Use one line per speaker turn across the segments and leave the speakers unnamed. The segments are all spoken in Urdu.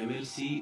MLC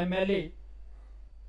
MLA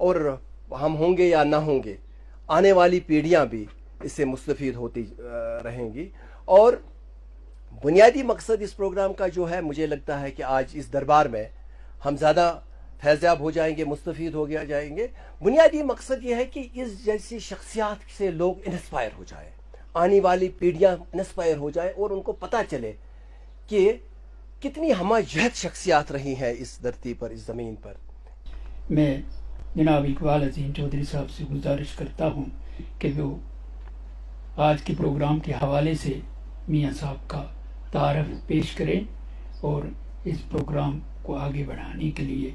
اور ہم ہوں گے یا نہ ہوں گے، آنے والی پیڑھیاں بھی اس سے مستفید ہوتی رہیں گی. اور بنیادی مقصد اس پروگرام کا جو ہے، مجھے لگتا ہے کہ آج اس دربار میں ہم زیادہ فیضیاب ہو جائیں گے، مستفید ہو جائیں گے. بنیادی مقصد یہ ہے کہ اس جیسی شخصیات سے لوگ انسپائر ہو جائیں، آنے والی پیڑھیاں انسپائر ہو جائیں اور ان کو پتہ چلے کہ کتنی ہمہ جہت شخصیات رہی ہیں اس دھرتی پر، اس زمین پر.
میں جناب اقبال عظیم چودھری صاحب سے گزارش کرتا ہوں کہ وہ آج کے پروگرام کے حوالے سے میاں صاحب کا تعارف پیش کریں اور اس پروگرام کو آگے بڑھانے کے لیے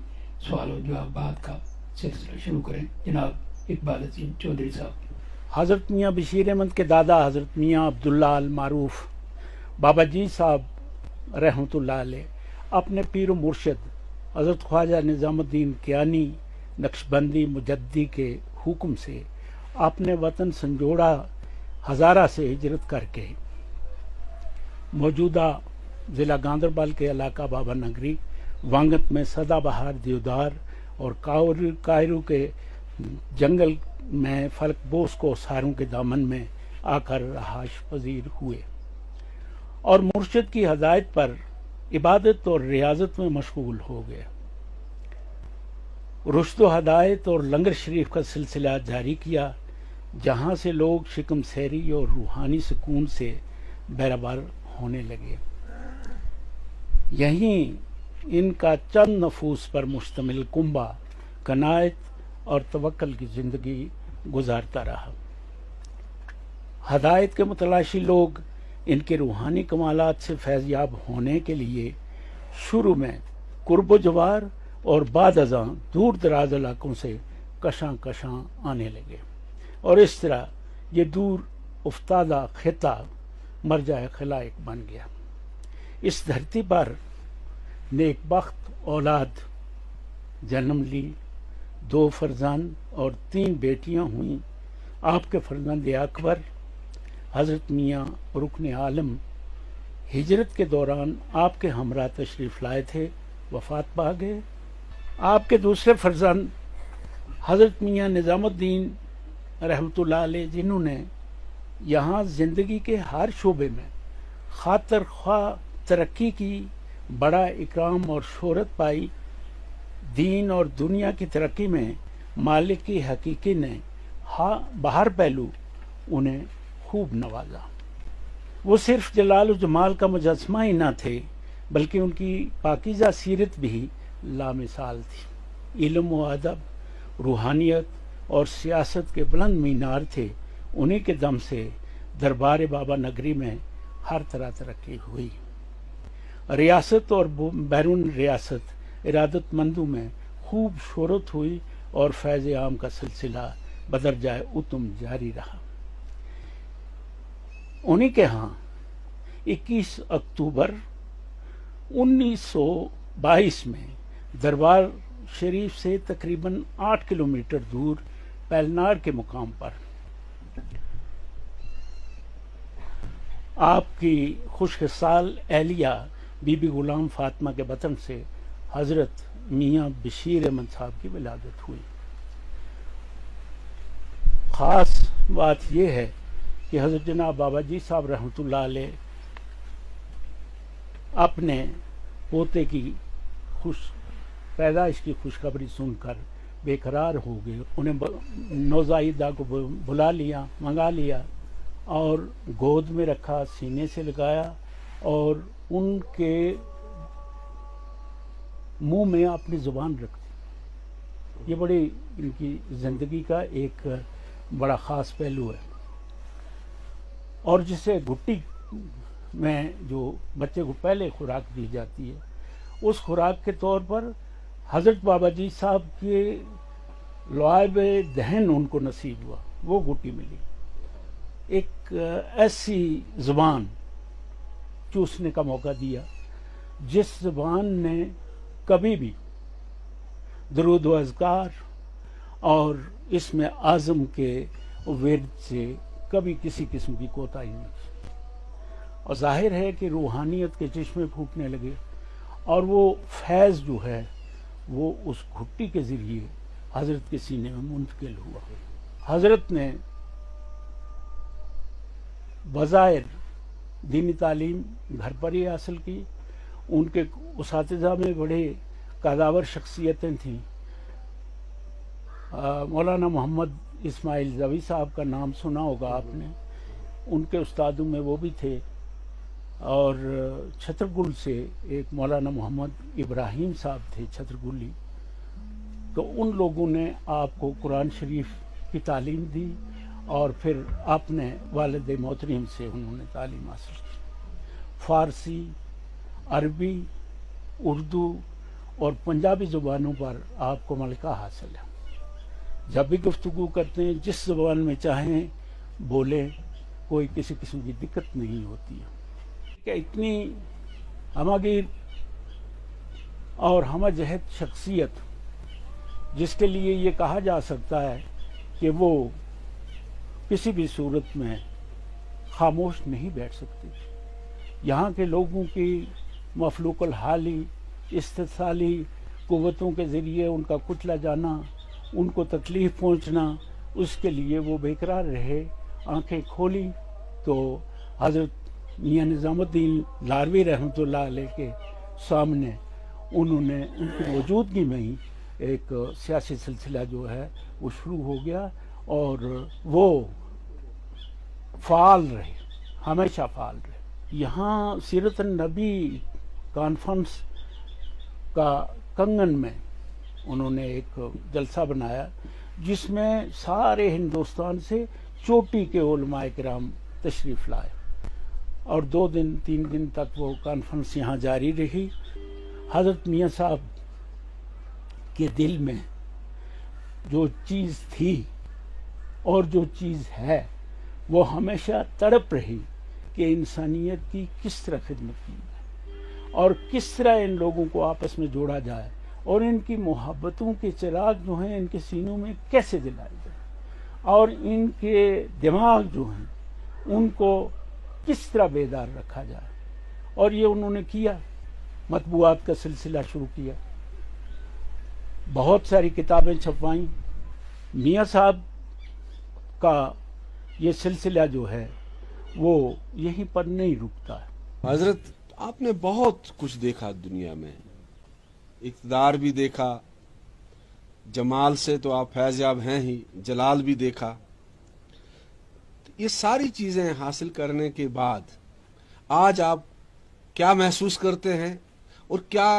سوال و جوابات کا سلسلہ شروع کریں. جناب اقبال عظیم چودھری صاحب.
حضرت میاں بشیر احمد کے دادا حضرت میاں عبداللہ المعروف بابا جی صاحب رحمۃ اللہ علیہ اپنے پیر و مرشد حضرت خواجہ نظام الدین کیانی نقشبندی مجددی کے حکم سے اپنے وطن سنجوڑا ہزارہ سے ہجرت کر کے موجودہ ضلع گاندربل کے علاقہ بابا نگری وانگت میں سدا بہار دیودار اور کائرو کے جنگل میں فلک بوس کو ساروں کے دامن میں آ کر رہائش پذیر ہوئے اور مرشد کی ہدایت پر عبادت اور ریاضت میں مشغول ہو گئے. رشد و ہدایت اور لنگر شریف کا سلسلہ جاری کیا، جہاں سے لوگ شکم سیری اور روحانی سکون سے بہربار ہونے لگے. یہیں ان کا چند نفوس پر مشتمل کنبہ قناعت اور توکل کی زندگی گزارتا رہا. ہدایت کے متلاشی لوگ ان کے روحانی کمالات سے فیضیاب ہونے کے لیے شروع میں قرب و جوار اور بعد ازاں دور دراز علاقوں سے کشاں کشاں آنے لگے اور اس طرح یہ دور افتادہ خطہ مرجع خلائق بن گیا. اس دھرتی پر نیک بخت اولاد جنم لی، 2 فرزند اور 3 بیٹیاں ہوئیں. آپ کے فرزند اکبر حضرت میاں رکن عالم ہجرت کے دوران آپ کے ہمراہ تشریف لائے تھے، وفات پا گئے. آپ کے دوسرے فرزند حضرت میاں نظام الدین رحمۃ اللہ علیہ، جنہوں نے یہاں زندگی کے ہر شعبے میں خاطر خواہ ترقی کی، بڑا اکرام اور شہرت پائی. دین اور دنیا کی ترقی میں مالک کی حقیقی نے بہر پہلو انہیں خوب نوازا. وہ صرف جلال و جمال کا مجسمہ ہی نہ تھے بلکہ ان کی پاکیزہ سیرت بھی لامثال تھی. علم و ادب، روحانیت اور سیاست کے بلند مینار تھے. انہی کے دم سے دربار بابا نگری میں ہر طرح ترقی ہوئی. ریاست اور بیرون ریاست ارادت مندوں میں خوب شہرت ہوئی اور فیض عام کا سلسلہ بدرجائے اتم جاری رہا. انہی کے ہاں 21 اکتوبر 1922 میں دربار شریف سے تقریباً 8 کلومیٹر دور پیلنار کے مقام پر آپ کی خشک سال اہلیہ بی بی غلام فاطمہ کے بطن سے حضرت میاں بشیر احمد صاحب کی ولادت ہوئی. خاص بات یہ ہے کہ حضرت جناب بابا جی صاحب رحمۃ اللہ علیہ اپنے پوتے کی پیدائش کی خوشخبری سن کر بے قرار ہو گئے. انہیں نوزائیدہ کو بلا لیا، منگا لیا اور گود میں رکھا، سینے سے لگایا اور ان کے منہ میں اپنی زبان رکھ دی. یہ بڑی ان کی زندگی کا ایک بڑا خاص پہلو ہے. اور جسے گھٹی میں جو بچے کو پہلے خوراک دی جاتی ہے، اس خوراک کے طور پر حضرت بابا جی صاحب کے لعاب دہن ان کو نصیب ہوا، وہ گھٹی ملی. ایک ایسی زبان چوسنے کا موقع دیا جس زبان نے کبھی بھی درود و اذکار اور اس میں اعظم کے ورد سے کبھی کسی قسم کی کوتاہی نہیں کی. اور ظاہر ہے کہ روحانیت کے چشمے پھوٹنے لگے اور وہ فیض جو ہے وہ اس گھٹی کے ذریعے حضرت کے سینے میں منتقل ہوا. حضرت نے بظاہر دینی تعلیم گھر پر ہی حاصل کی. ان کے اساتذہ میں بڑے قداور شخصیتیں تھیں. مولانا محمد اسماعیل زوی صاحب کا نام سنا ہوگا آپ نے، ان کے استادوں میں وہ بھی تھے. اور چھترگل سے ایک مولانا محمد ابراہیم صاحب تھے چھترگلی. تو ان لوگوں نے آپ کو قرآن شریف کی تعلیم دی اور پھر اپنے والد محترم سے انہوں نے تعلیم حاصل کی. فارسی، عربی، اردو اور پنجابی زبانوں پر آپ کو ملکہ حاصل ہے. جب بھی گفتگو کرتے ہیں جس زبان میں چاہیں بولیں، کوئی کسی قسم کی دقت نہیں ہوتی ہے. کہ اتنی ہماگیر اور ہمہ جہت شخصیت جس کے لیے یہ کہا جا سکتا ہے کہ وہ کسی بھی صورت میں خاموش نہیں بیٹھ سکتے. یہاں کے لوگوں کی مفلوق الحالی استحصالی قوتوں کے ذریعے ان کا کچلا جانا، ان کو تکلیف پہنچنا، اس کے لیے وہ بےقرار رہے. آنکھیں کھولی تو حضرت میاں نظام الدین لاروی رحمۃ اللہ علیہ کے سامنے انہوں نے ان کی موجودگی میں ہی ایک سیاسی سلسلہ جو ہے وہ شروع ہو گیا اور وہ فعال رہے، ہمیشہ فعال رہے. یہاں سیرت النبی کانفرنس کا کنگن میں انہوں نے ایک جلسہ بنایا جس میں سارے ہندوستان سے چوٹی کے علماء کرام تشریف لائے اور 2 دن 3 دن تک وہ کانفرنس یہاں جاری رہی. حضرت میاں صاحب کے دل میں جو چیز تھی اور جو چیز ہے وہ ہمیشہ تڑپ رہی کہ انسانیت کی کس طرح خدمت کی جائے اور کس طرح ان لوگوں کو آپس میں جوڑا جائے اور ان کی محبتوں کے چراغ جو ہیں ان کے سینوں میں کیسے جلائے جائے اور ان کے دماغ جو ہیں ان کو کس طرح بیدار رکھا جائے. اور یہ انہوں نے کیا. مطبوعات کا سلسلہ شروع کیا، بہت ساری کتابیں چھپوائیں. میاں صاحب کا یہ سلسلہ جو ہے وہ یہیں پر نہیں رکتا ہے.
حضرت آپ نے بہت کچھ دیکھا دنیا میں، اقتدار بھی دیکھا، جمال سے تو آپ فیض یاب ہیں ہی، جلال بھی دیکھا. یہ ساری چیزیں حاصل کرنے کے بعد آج آپ کیا محسوس کرتے ہیں اور کیا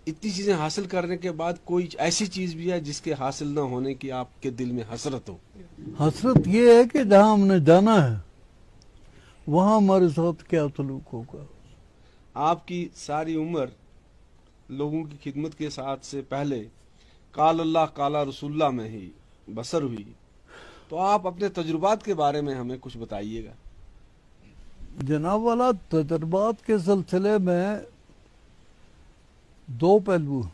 اتنی چیزیں حاصل کرنے کے بعد کوئی ایسی چیز بھی ہے جس کے حاصل نہ ہونے کی آپ کے دل میں حسرت ہو؟
حسرت یہ ہے کہ جہاں ہم نے جانا ہے وہاں ہمارے ساتھ کیا سلوک ہوگا.
آپ کی ساری عمر لوگوں کی خدمت کے ساتھ سے پہلے قال اللہ قال رسول اللہ میں ہی بسر ہوئی، تو آپ اپنے تجربات کے بارے میں ہمیں کچھ بتائیے گا.
جناب والا، تجربات کے سلسلے میں 2 پہلو ہیں.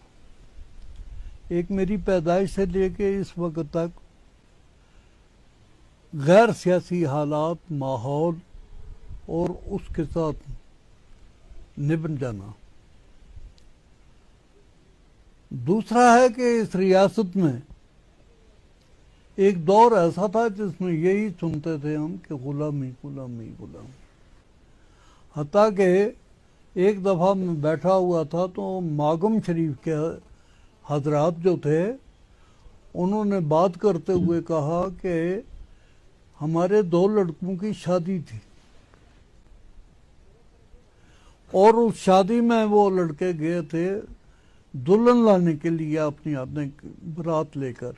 ایک میری پیدائش سے لے کے اس وقت تک غیر سیاسی حالات، ماحول اور اس کے ساتھ نبھن جانا. دوسرا ہے کہ اس ریاست میں ایک دور ایسا تھا جس میں یہی سنتے تھے ہم کہ غلامی غلامی غلامی. حتیٰ کہ ایک دفعہ میں بیٹھا ہوا تھا تو ماگم شریف کے حضرات جو تھے انہوں نے بات کرتے ہوئے کہا کہ ہمارے 2 لڑکوں کی شادی تھی اور اس شادی میں وہ لڑکے گئے تھے دلہن لانے کے لیے اپنی برات لے کر.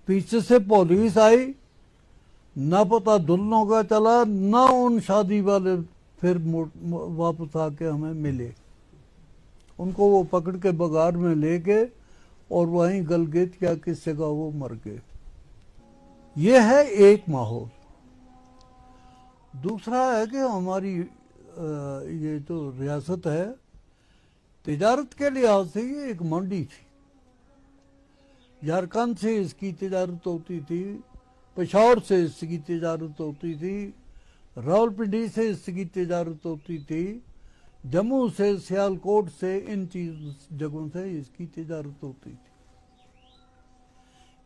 پیچھے سے پولیس آئی، نہ پتہ دلہنوں کا چلا نہ ان شادی والے پھر واپس آ کے ہمیں ملے. ان کو وہ پکڑ کے بغار میں لے گئے اور وہیں گلگت یا کس جگہ وہ مر گئے. یہ ہے ایک ماحول. دوسرا ہے کہ ہماری یہ جو ریاست ہے تجارت کے لحاظ سے یہ ایک منڈی تھی. جھارکھنڈ سے اس کی تجارت ہوتی تھی، پشاور سے اس کی تجارت ہوتی تھی، راولپنڈی سے اس کی تجارت ہوتی تھی، جموں سے، سیالکوٹ سے، ان جگہوں سے اس کی تجارت ہوتی تھی.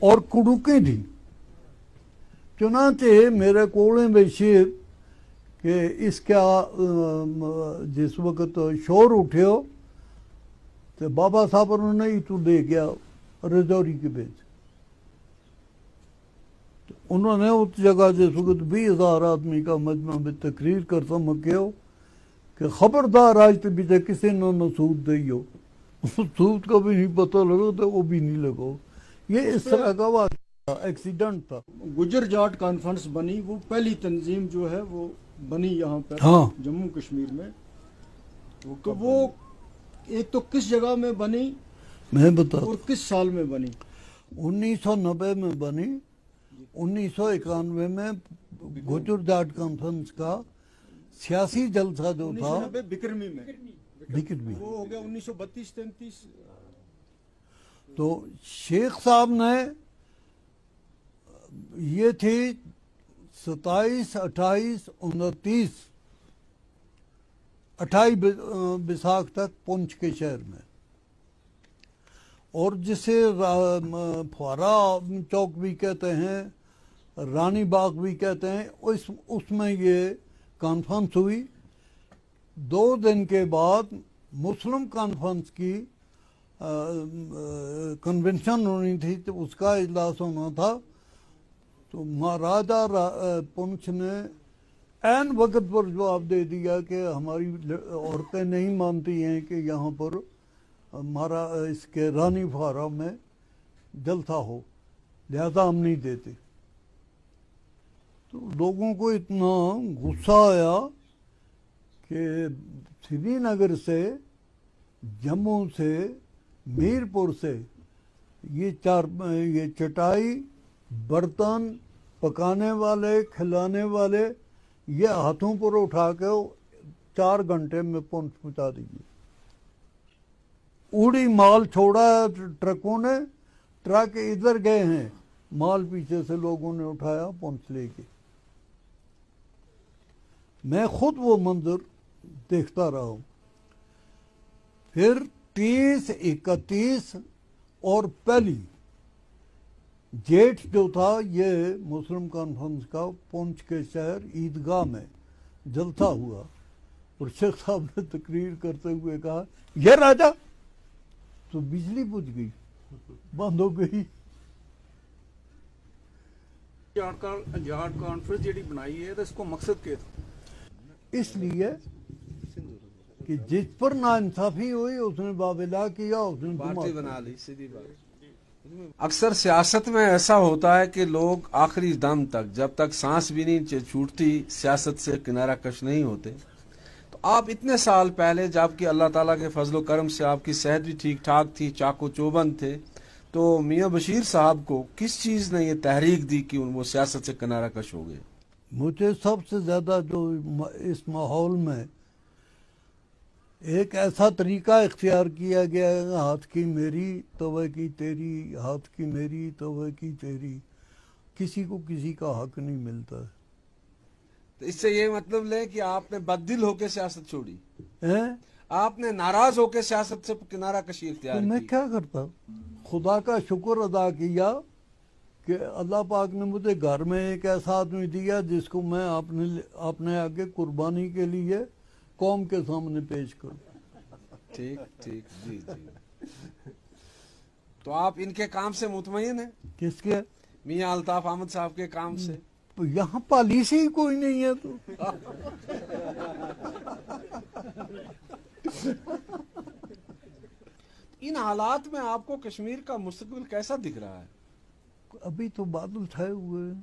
اور کڑوکیں تھیں. چنانچہ میرے کوڑے میں شیر کہ اس کا جس وقت شور اٹھے ہو تو بابا صاحب انہوں نے تو دے گیا رجوری کے بیچ. انہوں نے اس جگہ جس وقت 20,000 آدمی کا مجمع میں تقریر کرتا مکیو کہ خبردار آج تو بیچے کسی نے سود دی ہو. سود کا بھی نہیں پتہ لگا تو وہ بھی نہیں لگا. یہ اس طرح کا واقعہ ایکسیڈنٹ تھا.
گجر جاٹ کانفرنس بنی، وہ پہلی تنظیم جو ہے وہ بنی یہاں پر جموں کشمیر میں. تو وہ ایک تو کس جگہ میں بنی
میں بتا
اور کس سال میں بنی؟
1990 میں بنی. 1991 میں گجر جاٹ کانفرنس کا سیاسی جلسہ جو تھا
1990 بکرمی میں،
بکرمی،
وہ ہو گیا 1932-33.
تو شیخ صاحب نے یہ تھی 27 28 29 28 بیساکھ تک پونچھ کے شہر میں، اور جسے فوارا چوک بھی کہتے ہیں، رانی باغ بھی کہتے ہیں، اس میں یہ کانفرنس ہوئی. 2 دن کے بعد مسلم کانفرنس کی کنونشن ہونی تھی تو اس کا اجلاس ہونا تھا. تو مہاراجا پونچھ نے عین وقت پر جواب دے دیا کہ ہماری عورتیں نہیں مانتی ہیں کہ یہاں پر ہمارا اس کے رانی فارا میں جلسہ ہو، لہذا ہم نہیں دیتے. تو لوگوں کو اتنا غصہ آیا کہ سری نگر سے، جموں سے، میرپور سے یہ چٹائی، برتن، پکانے والے، کھلانے والے یہ ہاتھوں پر اٹھا کے 4 گھنٹے میں پونچھ پہنچا دیجیے. اوڑی مال چھوڑا ٹرکوں نے، ٹرک ادھر گئے ہیں، مال پیچھے سے لوگوں نے اٹھایا پونچھ لے کے. میں خود وہ منظر دیکھتا رہا ہوں. پھر 30 31 اور پہلی جیٹھ جو تھا یہ مسلم کانفرنس کا پونچھ کے شہر عیدگاہ میں جلسہ ہوا، اور شیخ صاحب نے تقریر کرتے ہوئے کہا یہ راجا، تو بجلی بجھ گئی، بند ہو گئی.
جاٹ کانفرنس جیڑی بنائی ہے تو اس کو مقصد کیا تھا؟
اس لیے کہ جس پر ناانصافی ہوئی اس نے بابلا کیا، اس نے
پارٹی بنا لی. سیدھی بات. اکثر سیاست میں ایسا ہوتا ہے کہ لوگ آخری دم تک، جب تک سانس بھی نہیں چھوٹتی، سیاست سے کنارہ کش نہیں ہوتے. تو آپ اتنے سال پہلے جب کہ اللہ تعالیٰ کے فضل و کرم سے آپ کی صحت بھی ٹھیک ٹھاک تھی، چاقو چوبند تھے، تو میاں بشیر صاحب کو کس چیز نے یہ تحریک دی کہ وہ سیاست سے کنارہ کش ہو گئے؟
مجھے سب سے زیادہ جو اس ماحول میں ایک ایسا طریقہ اختیار کیا گیا ہے، ہاتھ کی میری توے کی تیری، ہاتھ کی میری توے کی تیری، کسی کو کسی کا حق نہیں ملتا ہے.
تو اس سے یہ مطلب لے کہ آپ نے بددل ہو کے سیاست چھوڑی،
ہیں؟
آپ نے ناراض ہو کے سیاست سے کنارہ کشی اختیار
تو
کی.
میں کیا کرتا؟ خدا کا شکر ادا کیا کہ اللہ پاک نے مجھے گھر میں ایک ایسا آدمی دیا جس کو میں اپنے آگے قربانی کے لیے قوم کے سامنے پیش کروں.
ٹھیک ٹھیک. جی جی. تو آپ ان کے کام سے مطمئن ہیں؟
کس کے؟
میاں الطاف احمد صاحب کے کام سے.
یہاں پالیسی ہی کوئی نہیں ہے تو
ان حالات میں آپ کو کشمیر کا مستقبل کیسا دکھ رہا ہے؟
ابھی تو بادل چھائے ہوئے ہیں،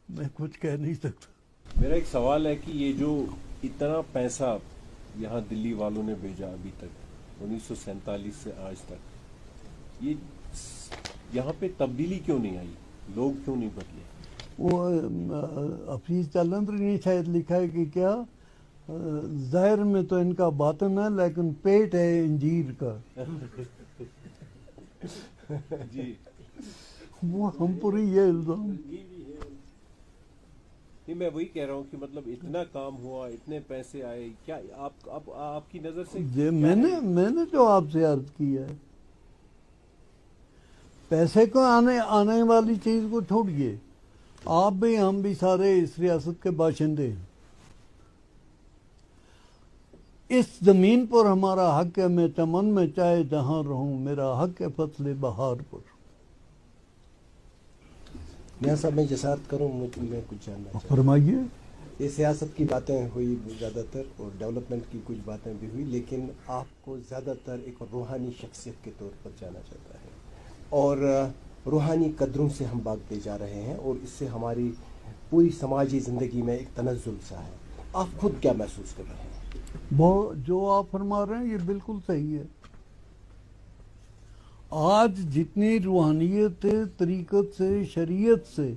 میں کچھ کہہ نہیں سکتا.
میرا ایک سوال ہے کہ یہ جو اتنا پیسہ یہاں دلی والوں نے بھیجا ابھی تک 1947 سے آج تک، یہ یہاں پہ تبدیلی کیوں نہیں آئی؟ لوگ کیوں نہیں بدلے؟
وہ حفیظ جالندھری نے شاید لکھا ہے کہ کیا ظاہر میں تو ان کا باطن ہے لیکن پیٹ ہے انجیر کا.
جی.
وہ ہم پر ہی یہ الزام.
نہیں، میں وہی کہہ رہا ہوں کہ مطلب اتنا کام ہوا، اتنے پیسے آئے، کیا آپ کی نظر سے
میں نے جو آپ سے عرض کیا ہے پیسے کو آنے والی چیز کو چھوڑیے، آپ بھی ہم بھی سارے اس ریاست کے باشندے ہیں، اس زمین پر ہمارا حق ہے، میں چمن میں چاہے جہاں رہوں، میرا حق ہے فصل بہار پر۔
میاں صاحب میں جسارت کروں، میں کچھ جاننا چاہتا ہوں۔
فرمائیے۔
یہ سیاست کی باتیں ہوئی زیادہ تر اور ڈیولپمنٹ کی کچھ باتیں بھی ہوئی، لیکن آپ کو زیادہ تر ایک روحانی شخصیت کے طور پر جانا چاہتا ہے، اور روحانی قدروں سے ہم بھاگتے جا رہے ہیں، اور اس سے ہماری پوری سماجی زندگی میں ایک تنزل سا ہے۔ آپ خود کیا محسوس کر رہے ہیں؟
جو آپ فرما رہے ہیں یہ بالکل صحیح ہے۔ آج جتنی روحانیت سے، طریقت سے، شریعت سے،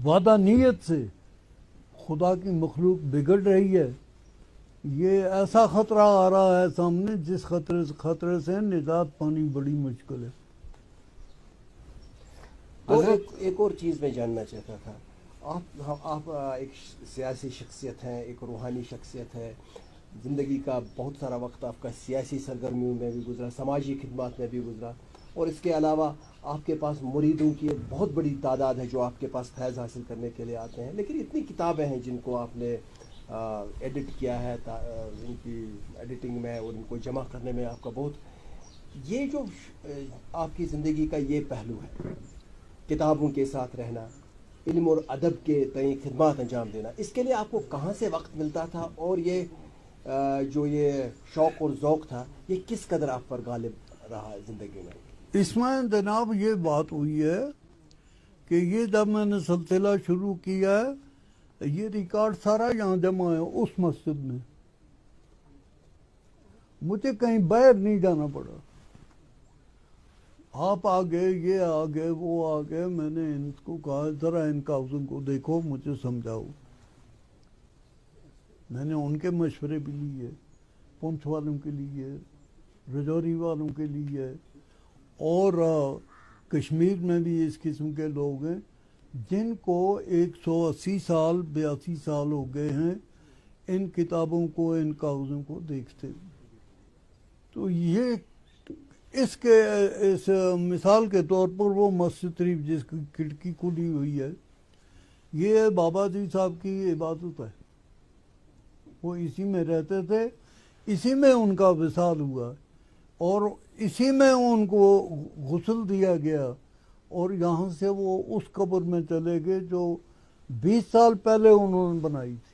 وحدانیت سے خدا کی مخلوق بگڑ رہی ہے، یہ ایسا خطرہ آ رہا ہے سامنے جس خطرے سے نجات پانی بڑی مشکل ہے۔
اور ایک اور چیز میں جاننا چاہتا تھا، آپ ایک سیاسی شخصیت ہیں، ایک روحانی شخصیت ہے، زندگی کا بہت سارا وقت آپ کا سیاسی سرگرمیوں میں بھی گزرا، سماجی خدمات میں بھی گزرا، اور اس کے علاوہ آپ کے پاس مریدوں کی ایک بہت بڑی تعداد ہے جو آپ کے پاس فیض حاصل کرنے کے لیے آتے ہیں، لیکن اتنی کتابیں ہیں جن کو آپ نے ایڈٹ کیا ہے، ان کی ایڈیٹنگ میں اور ان کو جمع کرنے میں آپ کا بہت، یہ جو آپ کی زندگی کا یہ پہلو ہے، کتابوں کے ساتھ رہنا، علم اور ادب کے تئیں خدمات انجام دینا، اس کے لیے آپ کو کہاں سے وقت ملتا تھا، اور یہ جو یہ شوق اور ذوق تھا یہ کس قدر آپ پر غالب رہا زندگی میں؟
اس میں جناب یہ بات ہوئی ہے کہ یہ جب میں نے سلسلہ شروع کیا ہے، یہ ریکارڈ سارا یہاں جمع ہے اس مسجد میں، مجھے کہیں باہر نہیں جانا پڑا، آپ آ گئے، یہ آ گئے، وہ آ گئے، میں نے ان کو کہا ذرا ان کاغذوں کو دیکھو، مجھے سمجھاؤ، میں نے ان کے مشورے بھی لیے، پونچھ والوں کے لیے، رجوری والوں کے لیے، اور کشمیر میں بھی اس قسم کے لوگ ہیں جن کو 180 سال 82 سال ہو گئے ہیں ان کتابوں کو، ان کاغذوں کو دیکھتے ہوئے۔ تو یہ اس مثال کے طور پر وہ مسجد شریف جس کی کھڑکی کھلی ہوئی ہے، یہ بابا جی صاحب کی عبادت ہے، وہ اسی میں رہتے تھے، اسی میں ان کا وصال ہوا، اور اسی میں ان کو غسل دیا گیا، اور یہاں سے وہ اس قبر میں چلے گئے جو 20 سال پہلے انہوں نے بنائی تھی،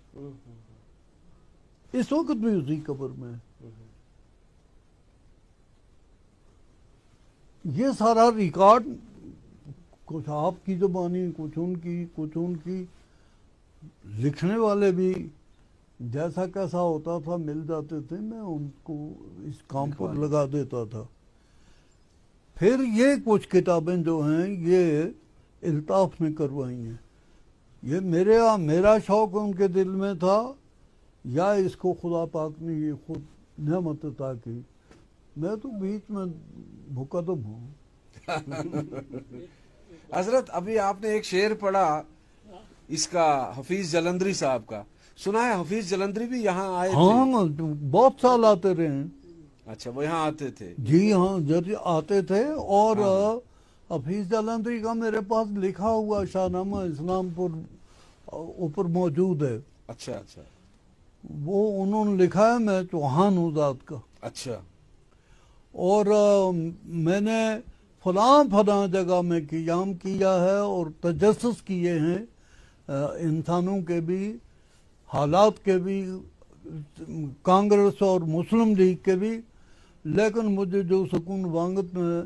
اس وقت بھی اسی قبر میں۔ یہ سارا ریکارڈ کچھ آپ کی زبانی، کچھ ان کی، لکھنے والے بھی جیسا کیسا ہوتا تھا مل جاتے تھے، میں ان کو اس کام پر لگا دیتا تھا۔ پھر یہ کچھ کتابیں جو ہیں یہ الطاف نے کروائی ہیں، یہ میرا شوق ان کے دل میں تھا، یا اس کو خدا پاک نے یہ خود نعمت عطا کی، میں تو بیچ میں مقدم ہوں۔
حضرت ابھی آپ نے ایک شعر پڑھا اس کا، حفیظ جلندری صاحب کا، سنا ہے حفیظ جلندری بھی یہاں آئے تھے؟
ہاں بہت سال آتے رہے ہیں۔
اچھا، وہ یہاں آتے تھے؟
جی ہاں آتے تھے، اور حفیظ جلندری کا میرے پاس لکھا ہوا شاہ نامہ اسلام پر اوپر موجود ہے۔
اچھا اچھا،
وہ انہوں نے لکھا ہے، میں چوہان ہوں ذات کا۔
اچھا،
اور میں نے فلاں جگہ میں قیام کیا ہے اور تجسس کیے ہیں انسانوں کے بھی، حالات کے بھی، کانگریس اور مسلم لیگ کے بھی، لیکن مجھے جو سکون وانگت میں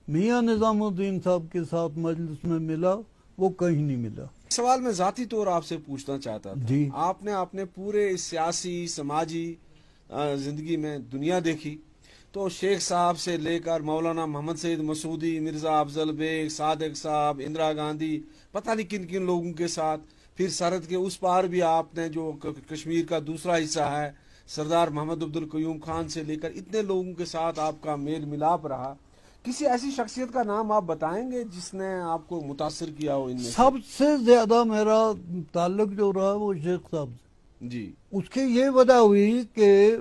میاں نظام الدین صاحب کے ساتھ مجلس میں ملا وہ کہیں نہیں ملا۔
سوال میں ذاتی طور آپ سے پوچھنا چاہتا تھا،
جی،
آپ نے اپنے پورے سیاسی سماجی زندگی میں دنیا دیکھی، تو شیخ صاحب سے لے کر مولانا محمد سعید مسعودی، مرزا افضل بیگ، صادق صاحب، اندرا گاندھی، پتہ نہیں کن کن لوگوں کے ساتھ، پھر سرحد کے اس پار بھی آپ نے جو کشمیر کا دوسرا حصہ ہے، سردار محمد عبدالقیوم خان سے لے کر اتنے لوگوں کے ساتھ آپ کا میل ملاپ رہا، کسی ایسی شخصیت کا نام آپ بتائیں گے جس نے آپ کو متاثر کیا ہو ان میں؟
سب سے زیادہ میرا تعلق جو رہا وہ شیخ صاحب سے۔
جی،
اس کی یہ وجہ ہوئی کہ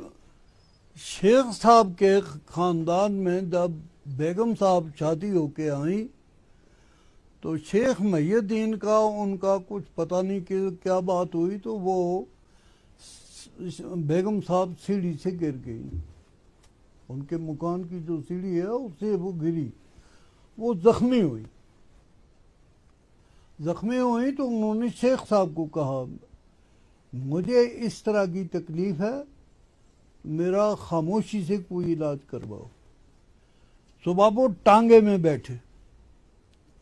شیخ صاحب کے خاندان میں جب بیگم صاحب شادی ہو کے آئیں تو شیخ محی الدین کا ان کا کچھ پتہ نہیں کہ کیا بات ہوئی تو وہ بیگم صاحب سیڑھی سے گر گئی. ان کے مکان کی جو سیڑھی ہے اس سے وہ گری, وہ زخمی ہوئی. تو انہوں نے شیخ صاحب کو کہا مجھے اس طرح کی تکلیف ہے, میرا خاموشی سے کوئی علاج کرواؤ. صبح وہ ٹانگے میں بیٹھے,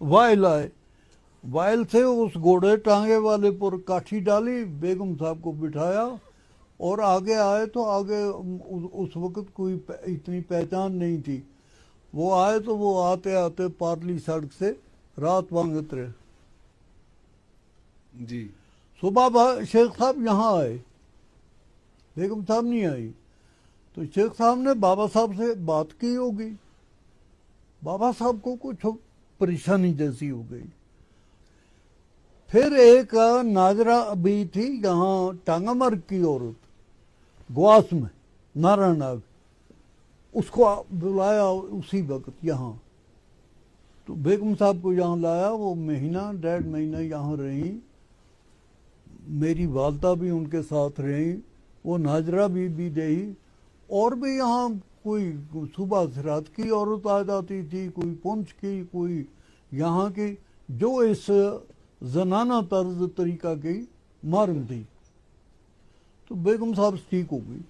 وائل آئے, وائل سے اس گھوڑے ٹانگے والے پر کاٹھی ڈالی, بیگم صاحب کو بٹھایا اور آگے آئے تو آگے اس وقت کوئی اتنی پہچان نہیں تھی. وہ آئے تو وہ آتے آتے پارلی سڑک سے رات وانگت رہے.
جی
صبح شیخ صاحب یہاں آئے, بیگم صاحب نہیں آئی. تو شیخ صاحب نے بابا صاحب سے بات کی ہوگی, بابا صاحب کو کچھ پریشانی جیسی ہو گئی. پھر ایک ناظرہ بھی تھی یہاں ٹانگا مرگ کی عورت گواس میں, نارا ناگ, اس کو بلایا اسی وقت یہاں. تو بیگم صاحب کو یہاں لایا, وہ مہینہ 1.5 مہینہ یہاں رہیں. میری والدہ بھی ان کے ساتھ رہیں, وہ ناظرہ بھی رہی, اور بھی یہاں کوئی صبح سے رات کی عورت آ جاتی تھی, کوئی پونچھ کی, کوئی یہاں کی, جو اس زنانہ طرز طریقہ کی مارم تھی. تو بیگم صاحب ٹھیک ہو گئی.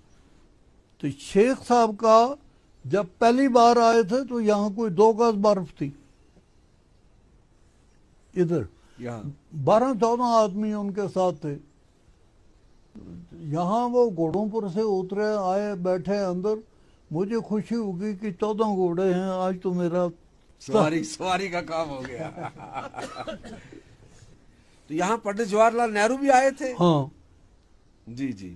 تو شیخ صاحب کا جب پہلی بار آئے تھے تو یہاں کوئی 2 گز برف تھی, ادھر 12-14 آدمی ان کے ساتھ تھے. یہاں وہ گھوڑوں پر سے اترے, آئے, بیٹھے اندر. مجھے خوشی ہوگی کہ 14 گھوڑے ہیں, آج تو میرا
سواری کا کام ہو گیا. تو یہاں پنڈت جواہر لال نہرو بھی آئے تھے.
ہاں
جی جی,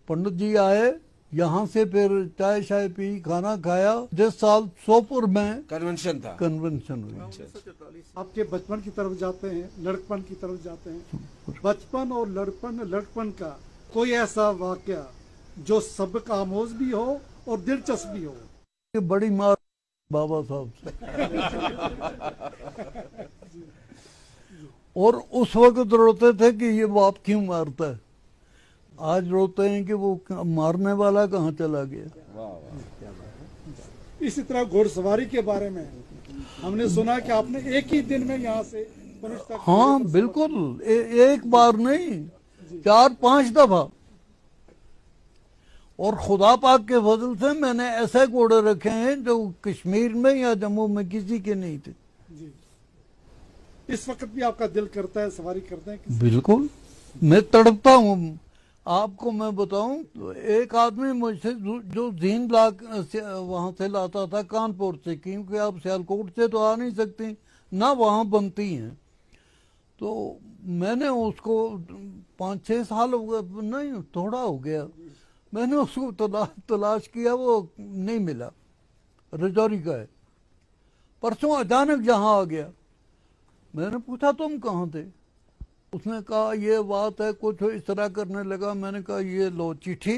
پنڈت جی آئے یہاں سے, پھر چائے شائے پی, کھانا کھایا. جس سال سوپور میں
کنونشن تھا,
کنونشن ہوئی.
آپ کے بچپن کی طرف جاتے ہیں, لڑکپن کی طرف جاتے ہیں. بچپن اور لڑکپن کا کوئی ایسا واقعہ جو سبق آموز بھی ہو اور دلچسپ بھی ہو.
یہ بڑی مار بابا صاحب سے, اور اس وقت روتے تھے کہ یہ باپ کیوں مارتا ہے. آج روتے ہیں کہ وہ مارنے والا کہاں چلا گیا.
اسی طرح گھوڑ سواری کے بارے میں ہم نے سنا کہ آپ نے ایک ہی دن میں یہاں سے پنچ تک.
ہاں بالکل, ایک بار نہیں, 4-5 دفعہ. اور خدا پاک کے فضل سے میں نے ایسے گھوڑے رکھے ہیں جو کشمیر میں یا جموں میں کسی کے نہیں تھے.
جی, اس وقت بھی آپ کا دل کرتا ہے سواری کرتے ہیں؟
بالکل, میں تڑپتا ہوں. آپ کو میں بتاؤں, ایک آدمی مجھ سے جو زین بلاک وہاں سے لاتا تھا, کانپور سے, کیونکہ آپ سیالکوٹ سے تو آ نہیں سکتی, نہ وہاں بنتی ہیں. تو میں نے اس کو 5-6 سال ہو گئے, نہیں تھوڑا ہو گیا, میں نے اس کو تلاش کیا, وہ نہیں ملا. رجوری کا ہے. پرسوں اچانک یہاں آ گیا. میں نے پوچھا تم کہاں تھے؟ اس نے کہا یہ بات ہے, کچھ اس طرح کرنے لگا. میں نے کہا یہ لو چٹھی,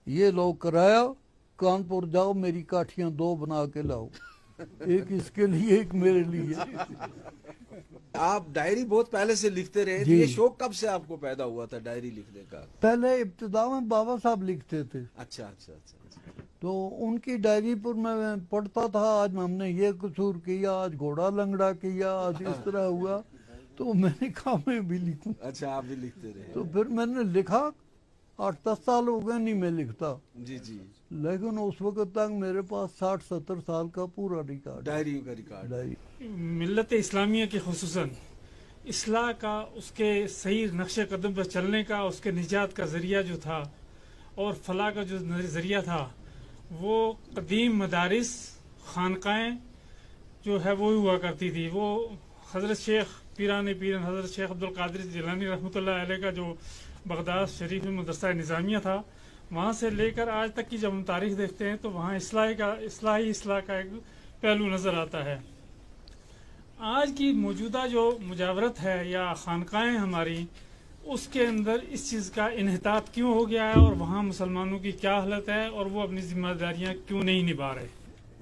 یہ لو کرایہ, کانپور جاؤ, میری کاٹھیاں 2 بنا کے لاؤ, ایک اس کے لیے ایک میرے لیے.
آپ ڈائری بہت پہلے سے لکھتے رہے, یہ شوق کب سے آپ کو پیدا ہوا تھا ڈائری لکھنے کا؟
پہلے ابتدا میں بابا صاحب لکھتے تھے.
اچھا,
تو ان کی ڈائری پر میں پڑھتا تھا, آج ہم نے یہ قصور کیا, آج گھوڑا لنگڑا کیا, آج اس طرح ہوا. تو میں نے کہا میں بھی لکھوں.
اچھا, آپ بھی لکھتے رہے.
تو پھر میں نے لکھا, 8-10 سال ہو گئے نہیں میں لکھتا.
جی جی,
لیکن اس وقت تک میرے پاس 60-70 سال کا پورا ریکارڈ,
ڈائری کا ریکارڈ.
ملت اسلامیہ کے خصوصاً اصلاح کا, اس کے صحیح نقش قدم پر چلنے کا, اس کے نجات کا ذریعہ جو تھا اور فلاح کا جو ذریعہ تھا, وہ قدیم مدارس, خانقاہیں جو ہے وہ ہوا کرتی تھی. وہ حضرت شیخ پیران پیرن حضرت شیخ عبدالقادر جیلانی رحمۃ اللہ علیہ کا جو بغداد شریف میں مدرسہ نظامیہ تھا, وہاں سے لے کر آج تک کی جب ہم تاریخ دیکھتے ہیں تو وہاں اصلاح کا ایک پہلو نظر آتا ہے. آج کی موجودہ جو مجاورت ہے یا خانقاہیں ہماری, اس کے اندر اس چیز کا انحطاط کیوں ہو گیا ہے, اور وہاں مسلمانوں کی کیا حالت ہے, اور وہ اپنی ذمہ داریاں کیوں نہیں نبھا رہے؟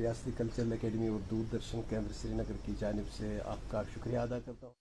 ریاستی کلچرل اکیڈمی اور دوردرشن کیندر سری نگر کی جانب سے آپ کا شکریہ ادا کرتا ہوں.